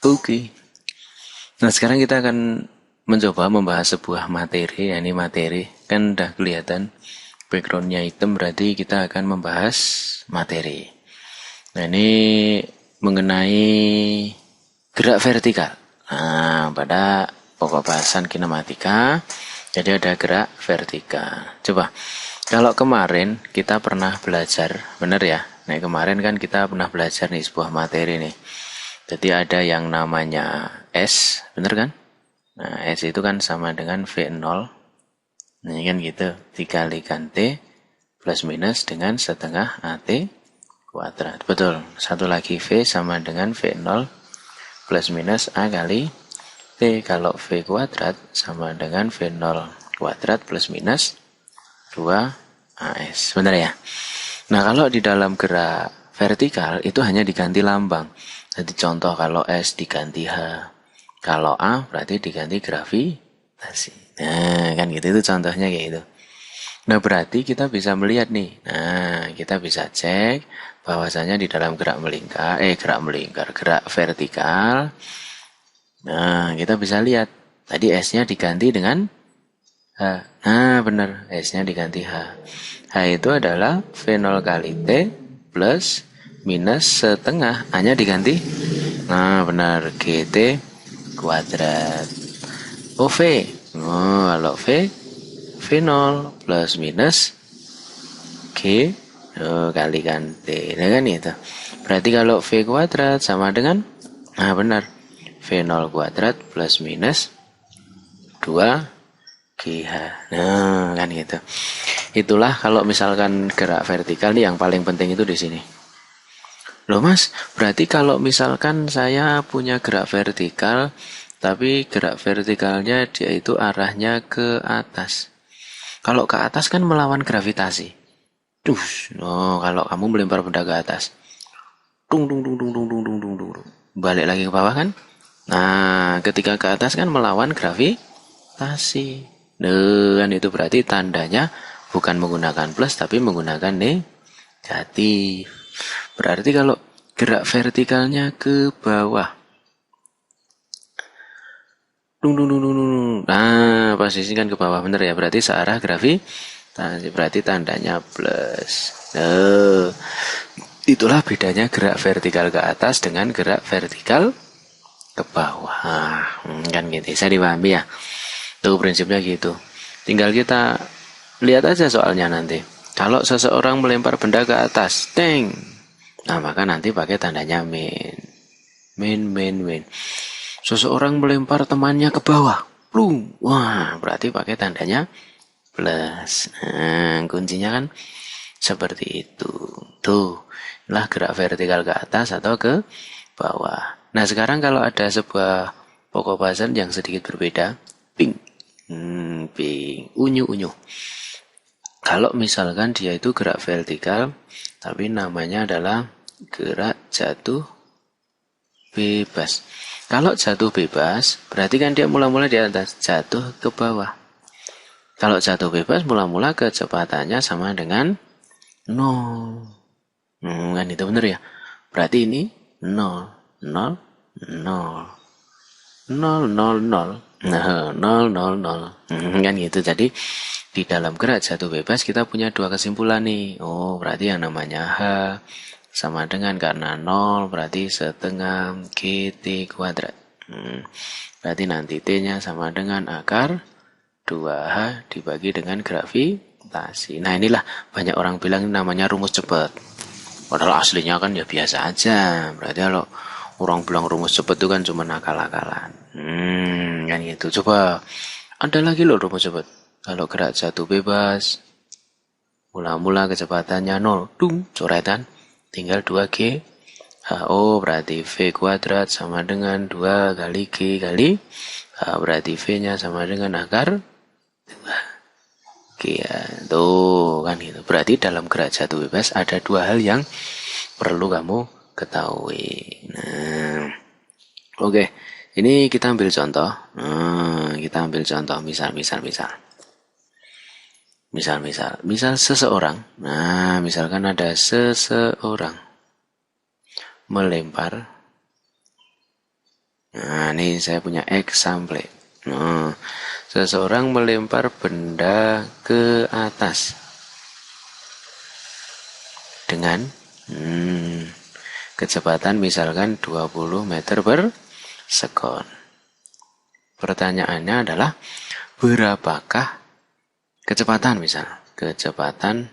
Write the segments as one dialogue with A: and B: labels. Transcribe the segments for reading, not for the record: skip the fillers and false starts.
A: Oke. Nah, sekarang kita akan mencoba membahas sebuah materi. Ya, ini materi. Kan udah kelihatan backgroundnya hitam, berarti kita akan membahas materi. Nah, ini mengenai gerak vertikal. Nah, pada pokok bahasan kinematika, jadi ada gerak vertikal. Coba, kalau kemarin kita pernah belajar, bener ya? Nah, kemarin kan kita pernah belajar nih sebuah materi nih. Jadi ada yang namanya S, bener kan? Nah, S itu kan sama dengan V0. Nah, ini kan gitu, dikalikan T plus minus dengan setengah AT kuadrat. Betul, satu lagi V sama dengan V0 plus minus A kali T. Kalau V kuadrat sama dengan V0 kuadrat plus minus 2AS. Benar ya? Nah, kalau di dalam gerak vertikal itu hanya diganti lambang. Jadi contoh kalau S diganti H. Kalau A berarti diganti gravitasi. Nah, kan gitu, itu contohnya kayak gitu. Nah, berarti kita bisa melihat nih. Nah, kita bisa cek bahwasanya di dalam gerak vertikal. Nah, kita bisa lihat. Tadi S-nya diganti dengan H. Nah, benar. S-nya diganti H. H itu adalah V0 kali T plus minus setengah. A-nya diganti. Nah, benar. GT kuadrat. Oh, V. Oh, kalau V0 plus minus G kalikan T. Nah, kan itu. Berarti kalau V kuadrat sama dengan, nah benar, V0 kuadrat plus minus 2GH. Nah, kan gitu. Itulah kalau misalkan gerak vertikal nih yang paling penting itu di sini. Loh Mas, berarti kalau misalkan saya punya gerak vertikal, tapi gerak vertikalnya dia itu arahnya ke atas. Kalau ke atas kan melawan gravitasi. Kalau kamu melempar benda ke atas, tung tung tung tung tung tung tung tung tung, balik lagi ke bawah kan? Nah, ketika ke atas kan melawan gravitasi. Dan itu berarti tandanya bukan menggunakan plus tapi menggunakan negatif. Berarti kalau gerak vertikalnya ke bawah, dung dung dung dung dung. Nah, posisikan ke bawah bener ya. Berarti searah gravitasi. Berarti tandanya plus. Nah, itulah bedanya gerak vertikal ke atas dengan gerak vertikal ke bawah. Kan gitu. Bisa dipahami ya. Tuh prinsipnya gitu. Tinggal kita lihat aja soalnya nanti. Kalau seseorang melempar benda ke atas, teng. Nah, maka nanti pakai tandanya min. Min. Seseorang melempar temannya ke bawah, plung. Wah, berarti pakai tandanya plus. Nah, kuncinya kan seperti itu. Tuh, inilah gerak vertikal ke atas atau ke bawah. Nah, sekarang kalau ada sebuah pokok bahasan yang sedikit berbeda, ping. Ping, unyu. Kalau misalkan dia itu gerak vertikal, tapi namanya adalah gerak jatuh bebas. Kalau jatuh bebas, berarti kan dia mula-mula di atas, jatuh ke bawah. Kalau jatuh bebas, mula-mula kecepatannya sama dengan 0. Kan itu benar ya? Berarti ini 0, 0, 0. 0, 0, 0. Nah, 0, 0, 0. Kan gitu. Jadi, di dalam gerak jatuh bebas kita punya dua kesimpulan nih. Oh, berarti yang namanya H sama dengan karena 0 berarti setengah GT kuadrat. Berarti nanti T-nya sama dengan akar 2H dibagi dengan gravitasi. Nah, inilah banyak orang bilang ini namanya rumus cepat. Padahal aslinya kan ya biasa aja. Berarti kalau orang bilang rumus cepat itu kan cuma akal-akalan. Kan gitu. Coba ada lagi loh rumus cepat. Kalau gerak jatuh bebas, mula-mula kecepatannya 0, coretan, tinggal 2G. HO berarti V kuadrat sama dengan 2 kali G kali H, berarti V-nya sama dengan akar 2G ya. Tuh kan gitu. Berarti dalam gerak jatuh bebas ada dua hal yang perlu kamu ketahui. Nah, oke. Ini kita ambil contoh. Kita ambil contoh misal seseorang. Nah, misalkan ada seseorang melempar Nah, ini saya punya example. Nah, seseorang melempar benda ke atas dengan kecepatan misalkan 20 meter per sekon. Pertanyaannya adalah berapakah kecepatan misal? Kecepatan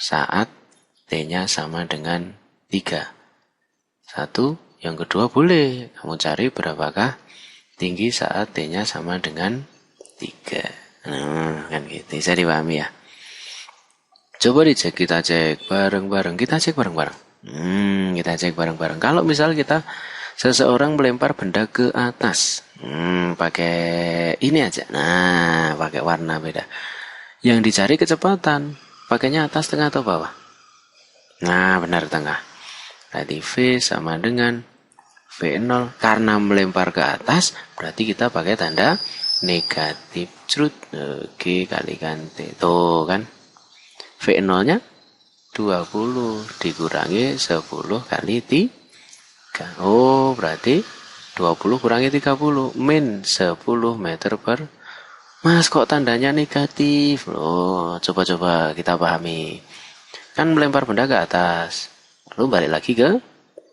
A: saat T-nya sama dengan 3. Satu, yang kedua boleh kamu cari berapakah tinggi saat T-nya sama dengan 3. Nah, kan gitu. Bisa dipahami ya. Coba dicek, kita cek bareng-bareng. Kita cek bareng-bareng. Kita cek bareng-bareng. Kalau misal kita seseorang melempar benda ke atas, pakai ini aja. Nah, pakai warna beda. Yang dicari kecepatan. Pakainya atas, tengah, atau bawah? Nah, benar tengah. Berarti V sama dengan V0. Karena melempar ke atas, berarti kita pakai tanda negatif. Crut. G kalikan T. Tuh kan. V0-nya 20 dikurangi 10 kali 3. Oh, berarti 20 kurangi 30 min 10 meter per. Mas, kok tandanya negatif? Loh, coba-coba kita pahami. Kan melempar benda ke atas, lalu balik lagi ke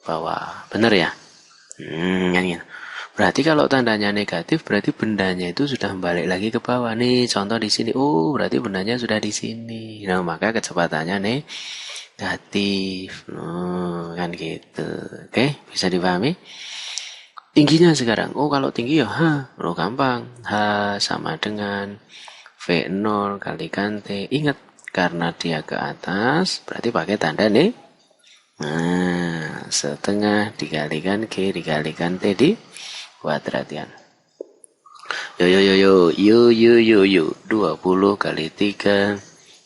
A: bawah. Bener ya? Kan gitu. Berarti kalau tandanya negatif, berarti bendanya itu sudah balik lagi ke bawah. Nih, contoh di sini. Oh, berarti bendanya sudah di sini. Nah, maka kecepatannya negatif. Kan gitu. Oke, bisa dipahami? Tingginya sekarang. Oh, kalau tinggi ya H. Oh, gampang. H sama dengan V0 kalikan T. Ingat, karena dia ke atas, berarti pakai tanda nih. Nah, setengah dikalikan G dikalikan T di kuadratian. Yo. 20 kali 3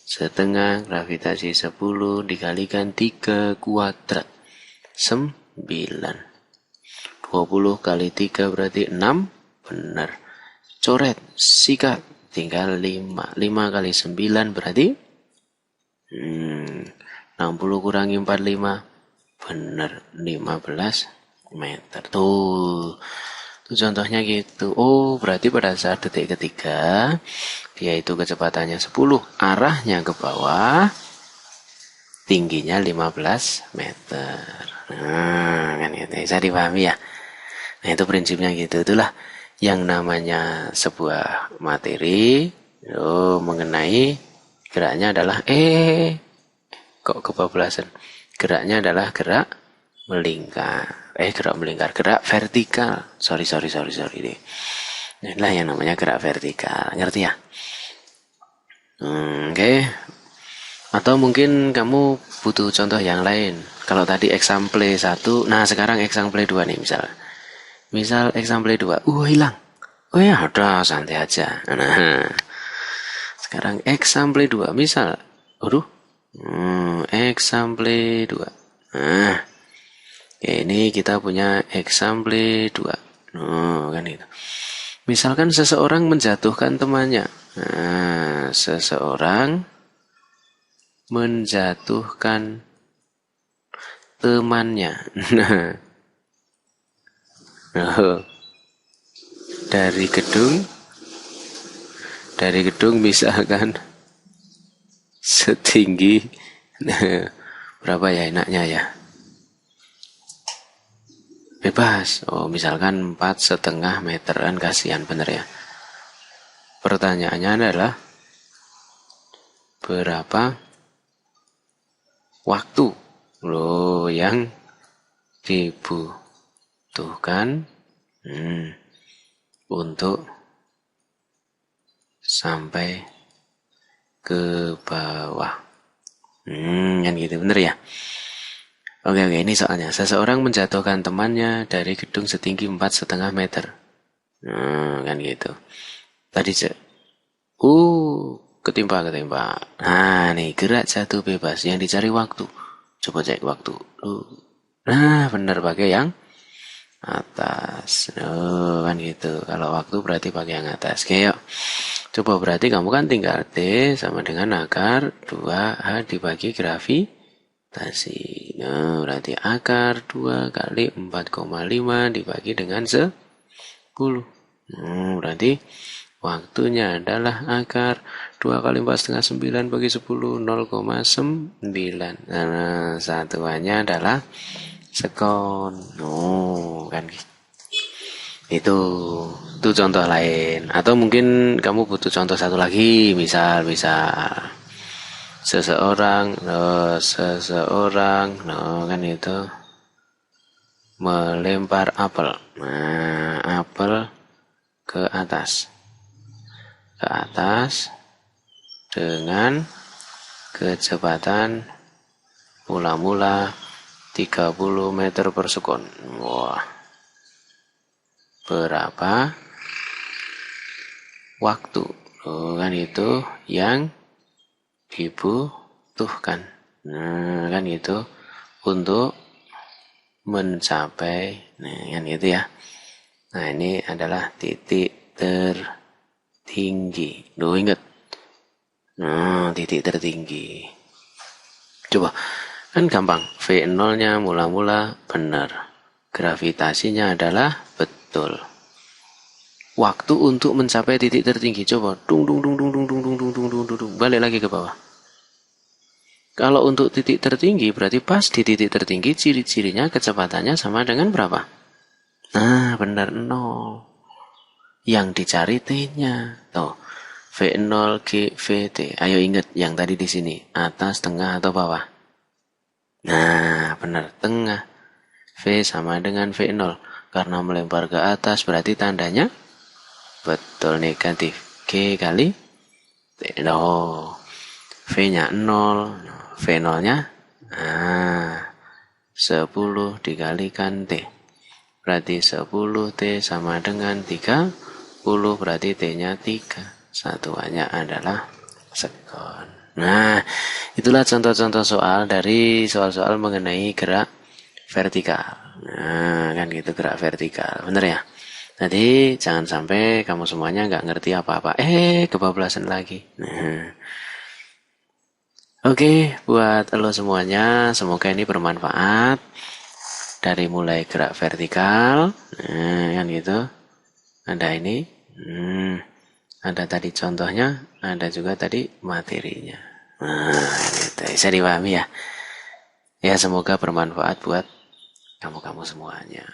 A: setengah gravitasi 10 dikalikan 3 kuadrat. 9. 20 kali 3 berarti 6. Benar. Coret, sikat, tinggal 5. 5 kali 9 berarti 60 kurangi 45. Benar, 15 meter. Tuh contohnya gitu. Oh, berarti pada saat detik ketiga, dia itu kecepatannya 10. Arahnya ke bawah, tingginya 15 meter. Nah, kan gitu. Bisa dipahami ya? Nah, itu prinsipnya gitu. Itulah yang namanya sebuah materi mengenai geraknya adalah kok kebablasan. Geraknya adalah gerak melingkar. Gerak vertikal. Sorry deh. Inilah yang namanya gerak vertikal. Ngerti ya? Oke. Atau mungkin kamu butuh contoh yang lain. Kalau tadi example 1, nah sekarang example 2 nih misalnya. Misal example 2, hilang. Oh ya, udah santai aja. Nah, sekarang example 2, misal, example 2. Nah, ini kita punya example 2. Kan itu. Misalkan seseorang menjatuhkan temannya. Nah, seseorang menjatuhkan temannya. Nah, dari gedung misalkan setinggi berapa ya enaknya ya, bebas. Oh, misalkan 4,5 meteran, kasihan bener ya. Pertanyaannya adalah berapa waktu yang dibutuhkan untuk sampai ke bawah. Kan gitu, bener ya? Oke, ini soalnya. Seseorang menjatuhkan temannya dari gedung setinggi 4,5 meter. Kan gitu. Tadi ketimpa. Nah, nih gerak jatuh bebas. Yang dicari waktu. Coba cek waktu. Nah, bener pakai yang atas. Kan gitu. Kalau waktu berarti pakai yang atas. Oke, yuk. Coba berarti kamu kan tinggal T sama dengan akar 2H dibagi Tasi. Nah, berarti akar 2 kali 4,5 dibagi dengan 10. Berarti waktunya adalah akar 2 kali 4,5 bagi 10, 0,9. Nah, satuannya adalah sekon. Kan itu contoh lain. Atau mungkin kamu butuh contoh satu lagi, misal seseorang kan itu melempar apel. Nah, apel ke atas dengan kecepatan mula-mula 30 meter per sekon. Wah, berapa waktu kan itu yang dibutuhkan. Nah, kan itu untuk mencapai, kan itu ya. Nah, ini adalah titik tertinggi. Ingat. Nah, titik tertinggi. Coba, kan gampang. V0-nya mula-mula benar. Gravitasinya adalah betul. Waktu untuk mencapai titik tertinggi. Coba, balik lagi ke bawah. Kalau untuk titik tertinggi, berarti pas di titik tertinggi, ciri-cirinya kecepatannya sama dengan berapa? Nah, benar 0. Yang dicari T-nya. Tuh, V0 G VT. Ayo ingat yang tadi di sini, atas, tengah atau bawah? Nah, benar, tengah. V sama dengan V0. Karena melempar ke atas berarti tandanya betul negatif. G kali T. V-nya 0. V0-nya 10 dikalikan T. Berarti 10T sama dengan 30. Berarti T-nya 3. Satuannya adalah sekon. Nah, itulah contoh-contoh soal dari soal-soal mengenai gerak vertikal. Nah, kan gitu, gerak vertikal. Bener ya? Jadi jangan sampai kamu semuanya nggak ngerti apa-apa. Kebablasan lagi. Nah, oke, buat lo semuanya, semoga ini bermanfaat. Dari mulai gerak vertikal, kan gitu. Ada ini, ada tadi contohnya, ada juga tadi materinya. Nah, gitu. Bisa dipahami ya. Ya, semoga bermanfaat buat kamu-kamu semuanya.